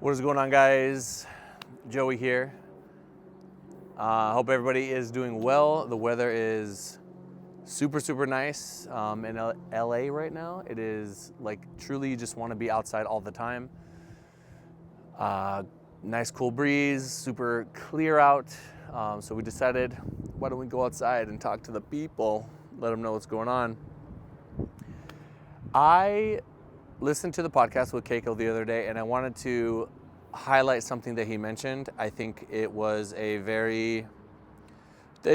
What is going on, guys? Joey here. Hope everybody is doing well. The weather is super nice in LA right now. It is like truly you just want to be outside all the time. Nice cool breeze, super clear out. So we decided, why don't we go outside and talk to the people, let them know what's going on. I listened to the podcast with Cayco the other day, and I wanted to highlight something that he mentioned. I think it was they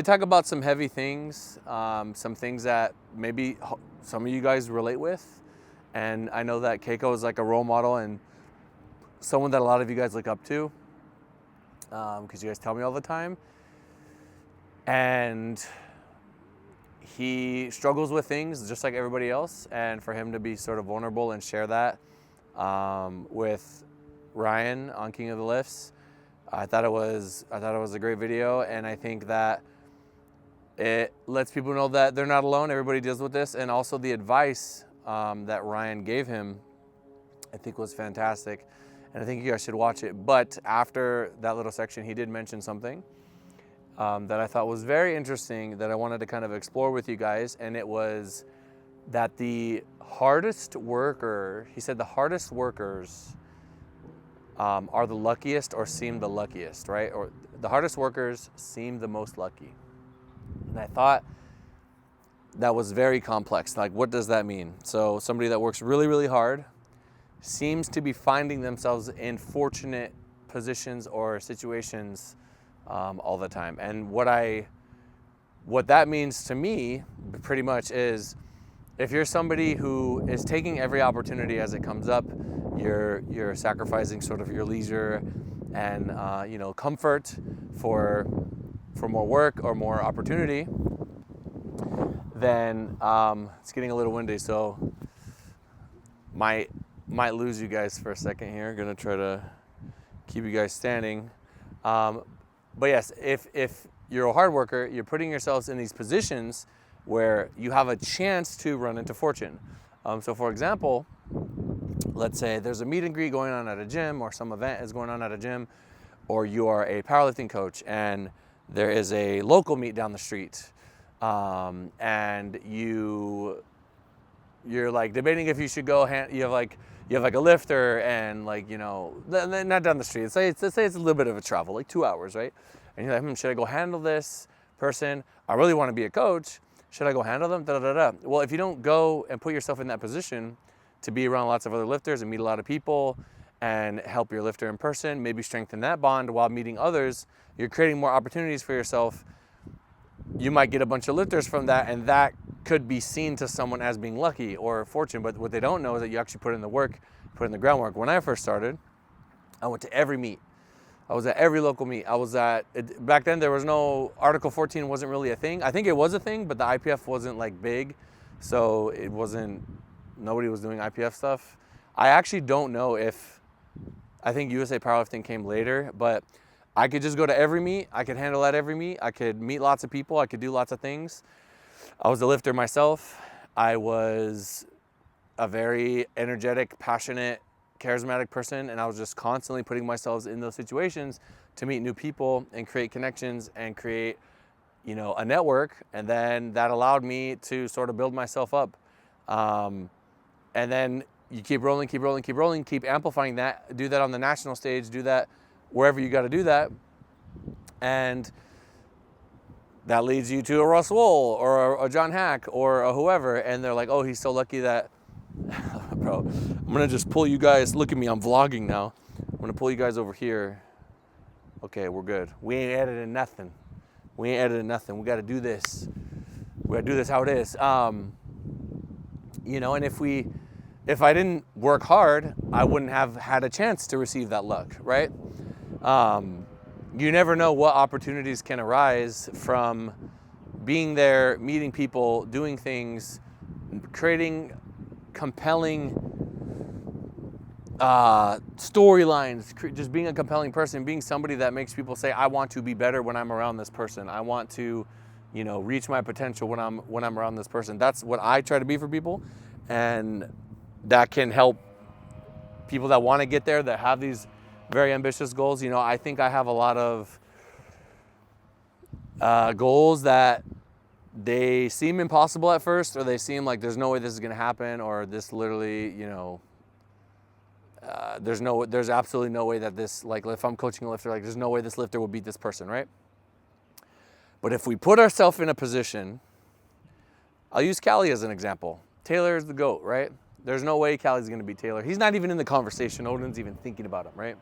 talk about some heavy things, some things that maybe some of you guys relate with. And I know that Cayco is like a role model and someone that a lot of you guys look up to, because you guys tell me all the time. And he struggles with things just like everybody else, and for him to be sort of vulnerable and share that with Ryan on King of the Lifts, I thought it was a great video, and I think that it lets people know that they're not alone. Everybody deals with this, and also the advice that Ryan gave him, I think was fantastic, and I think you guys should watch it. But after that little section, he did mention something that I thought was very interesting that I wanted to kind of explore with you guys, and it was that he said the hardest workers are the luckiest or seem the luckiest, right? Or the hardest workers seem the most lucky. And I thought that was very complex. Like, what does that mean? So somebody that works really hard seems to be finding themselves in fortunate positions or situations all the time. And what that means to me pretty much is, if you're somebody who is taking every opportunity as it comes up, you're sacrificing sort of your leisure and comfort for more work or more opportunity, then it's getting a little windy, so might lose you guys for a second here. Gonna try to keep you guys standing. But yes, if you're a hard worker, you're putting yourselves in these positions where you have a chance to run into fortune. So for example, let's say there's a meet and greet going on at a gym, or some event is going on at a gym, or you are a powerlifting coach and there is a local meet down the street, and you're like debating if you should go. You have like a lifter, and not down the street. Let's say it's a little bit of a travel, like 2 hours, right? And you're like, should I go handle this person? I really want to be a coach. Should I go handle them? Well, if you don't go and put yourself in that position to be around lots of other lifters and meet a lot of people and help your lifter in person, maybe strengthen that bond while meeting others, you're creating more opportunities for yourself. You might get a bunch of lifters from that, and that could be seen to someone as being lucky or fortune. But what they don't know is that you actually put in the work, put in the groundwork. When I first started, I went to every meet. I was at every local meet. Back then there was no, Article 14 wasn't really a thing. I think it was a thing, but the IPF wasn't like big. So nobody was doing IPF stuff. I actually don't know I think USA Powerlifting came later, but I could just go to every meet. I could handle at every meet. I could meet lots of people. I could do lots of things. I was a lifter myself. I was a very energetic, passionate, charismatic person, and I was just constantly putting myself in those situations to meet new people and create connections and create, a network. And then that allowed me to sort of build myself up. And then you keep rolling, keep amplifying that, do that on the national stage, do that wherever you got to do that. And that leads you to a Russ Wohl or a John Hack or a whoever. And they're like, oh, he's so lucky that, bro, I'm going to just pull you guys. Look at me, I'm vlogging now. I'm going to pull you guys over here. Okay, we're good. We ain't editing nothing. We got to do this. We got to do this how it is. And if I didn't work hard, I wouldn't have had a chance to receive that luck, right? You never know what opportunities can arise from being there, meeting people, doing things, creating compelling storylines, just being a compelling person, being somebody that makes people say, I want to be better when I'm around this person. I want to, reach my potential when I'm around this person. That's what I try to be for people. And that can help people that want to get there, that have these very ambitious goals. You know, I think I have a lot of goals that they seem impossible at first, or they seem like there's no way this is going to happen, or this literally, you know, there's absolutely no way that this, like if I'm coaching a lifter, like there's no way this lifter will beat this person, right? But if we put ourselves in a position, I'll use Callie as an example. Taylor is the GOAT, right? There's no way Callie's going to beat Taylor. He's not even in the conversation. No one's even thinking about him, right?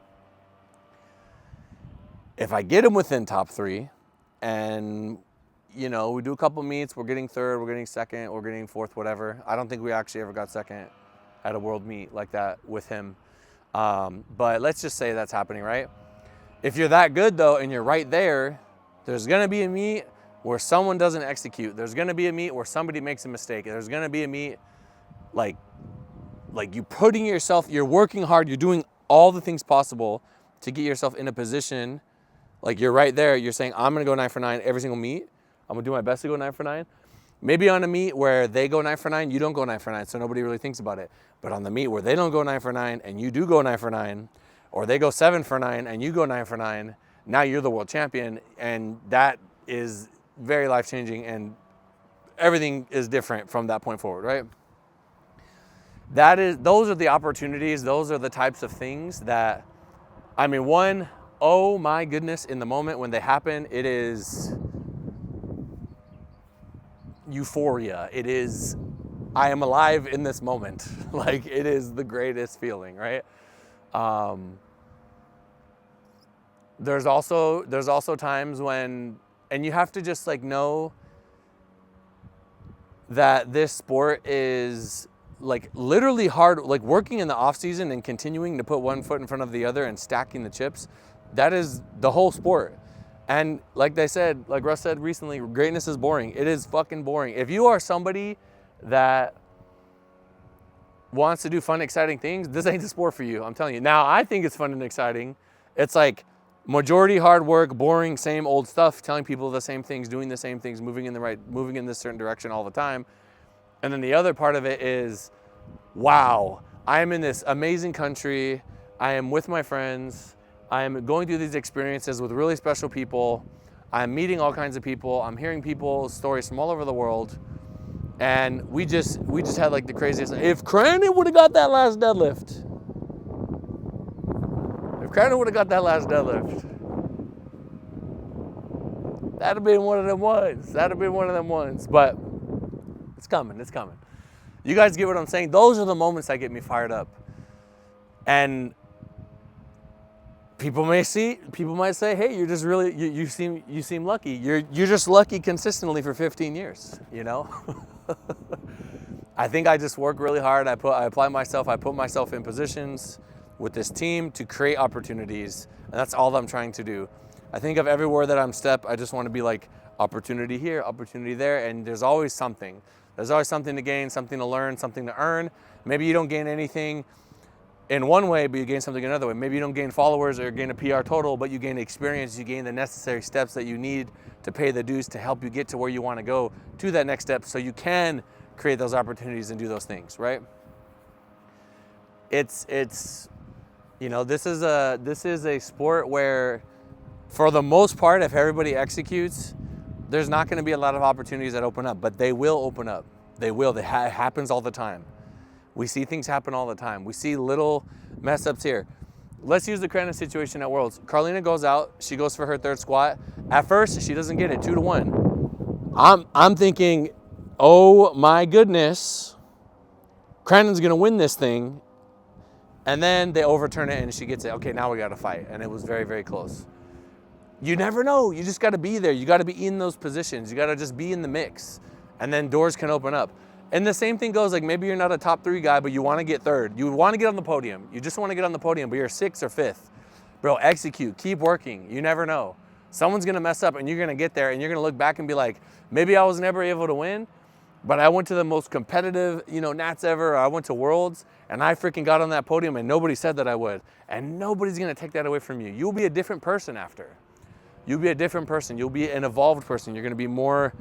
If I get him within top 3 and, you know, we do a couple meets, we're getting 3rd, we're getting 2nd, we're getting 4th, whatever. I don't think we actually ever got 2nd at a world meet like that with him. But let's just say that's happening, right? If you're that good though, and you're right there, there's going to be a meet where someone doesn't execute. There's going to be a meet where somebody makes a mistake. There's going to be a meet like you putting yourself, you're working hard, you're doing all the things possible to get yourself in a position, like you're right there, you're saying, I'm going to go 9 for 9 every single meet. I'm going to do my best to go 9 for 9. Maybe on a meet where they go 9 for 9, you don't go 9 for 9, so nobody really thinks about it. But on the meet where they don't go 9 for 9 and you do go 9 for 9, or they go 7 for 9 and you go 9 for 9, now you're the world champion, and that is very life-changing, and everything is different from that point forward, right? Those are the opportunities, those are the types of things that, I mean, one, oh my goodness, in the moment when they happen, it is euphoria. It is, I am alive in this moment. Like, it is the greatest feeling, right? There's also times when, and you have to just like know that this sport is like literally hard, like working in the off season and continuing to put one foot in front of the other and stacking the chips. That is the whole sport. And like they said, like Russ said recently, greatness is boring. It is fucking boring. If you are somebody that wants to do fun, exciting things, this ain't the sport for you. I'm telling you. Now, I think it's fun and exciting. It's like majority hard work, boring, same old stuff, telling people the same things, doing the same things, moving in this certain direction all the time. And then the other part of it is, wow, I am in this amazing country. I am with my friends. I am going through these experiences with really special people. I'm meeting all kinds of people. I'm hearing people's stories from all over the world. And we just had like the craziest. If Crandon would have got that last deadlift, that'd have been one of them ones. But it's coming. You guys get what I'm saying? Those are the moments that get me fired up. And people might say, hey, you're just really, you seem lucky. You're just lucky consistently for 15 years, you know? I think I just work really hard. I apply myself, I put myself in positions with this team to create opportunities, and that's all I'm trying to do. I think of everywhere that I'm I just want to be like, opportunity here, opportunity there, and there's always something. There's always something to gain, something to learn, something to earn. Maybe you don't gain anything in one way, but you gain something another way. Maybe you don't gain followers or gain a PR total, but you gain experience, you gain the necessary steps that you need to pay the dues to help you get to where you want to go to that next step, so you can create those opportunities and do those things, right? It's you know, this is a sport where, for the most part, if everybody executes, there's not going to be a lot of opportunities that open up, but they will open up. They will. It happens all the time. We see things happen all the time. We see little mess ups here. Let's use the Crandon situation at Worlds. Carlina goes out. She goes for her 3rd squat. At first, she doesn't get it, 2-1. I'm thinking, oh my goodness, Crandon's going to win this thing. And then they overturn it and she gets it. Okay, now we got to fight. And it was very, very close. You never know. You just got to be there. You got to be in those positions. You got to just be in the mix. And then doors can open up. And the same thing goes, like maybe you're not a top 3 guy, but you want to get 3rd. You want to get on the podium. You just want to get on the podium, but you're 6th or 5th. Bro, execute. Keep working. You never know. Someone's going to mess up and you're going to get there and you're going to look back and be like, maybe I was never able to win, but I went to the most competitive, you know, Nats ever. I went to Worlds and I freaking got on that podium and nobody said that I would. And nobody's going to take that away from you. You'll be a different person after. You'll be a different person. You'll be an evolved person. You're going to be more,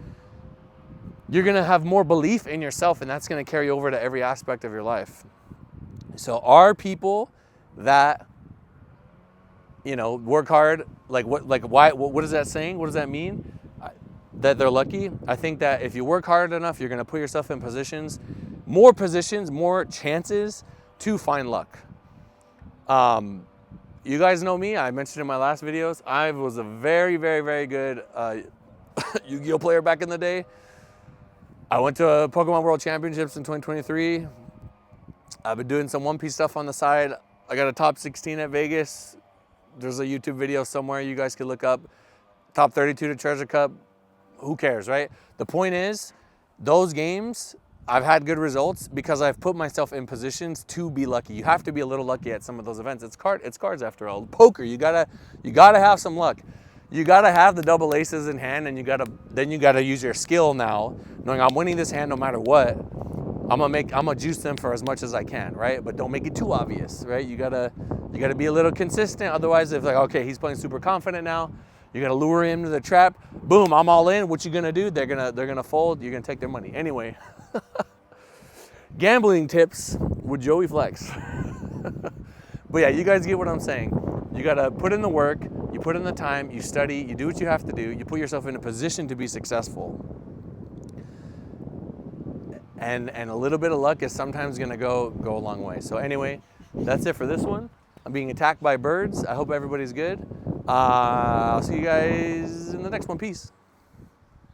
you're going to have more belief in yourself, and that's going to carry over to every aspect of your life. So are people that you know, work hard. Like why? What is that saying? What does that mean? That they're lucky? I think that if you work hard enough, you're gonna put yourself in positions, more chances to find luck. You guys know me. I mentioned in my last videos, I was a very, very, very good Yu-Gi-Oh player back in the day. I went to Pokemon World Championships in 2023. I've been doing some One Piece stuff on the side. I got a top 16 at Vegas. There's a YouTube video somewhere you guys could look up. Top 32 to Treasure Cup. Who cares, right? The point is, those games, I've had good results because I've put myself in positions to be lucky. You have to be a little lucky at some of those events. It's cards after all. Poker, you gotta have some luck. You gotta have the double aces in hand, and then you gotta use your skill now, knowing I'm winning this hand no matter what. I'm gonna juice them for as much as I can, right? But don't make it too obvious, right? You gotta be a little consistent. Otherwise, if like, okay, he's playing super confident now, you're gonna lure him to the trap. Boom, I'm all in. What you gonna do? They're gonna fold. You're gonna take their money anyway. Gambling tips with Joey Flex. But yeah, you guys get what I'm saying. You gotta put in the work. You put in the time. You study. You do what you have to do. You put yourself in a position to be successful. And a little bit of luck is sometimes gonna go a long way. So anyway, that's it for this one. I'm being attacked by birds. I hope everybody's good. I'll see you guys in the next one. Peace.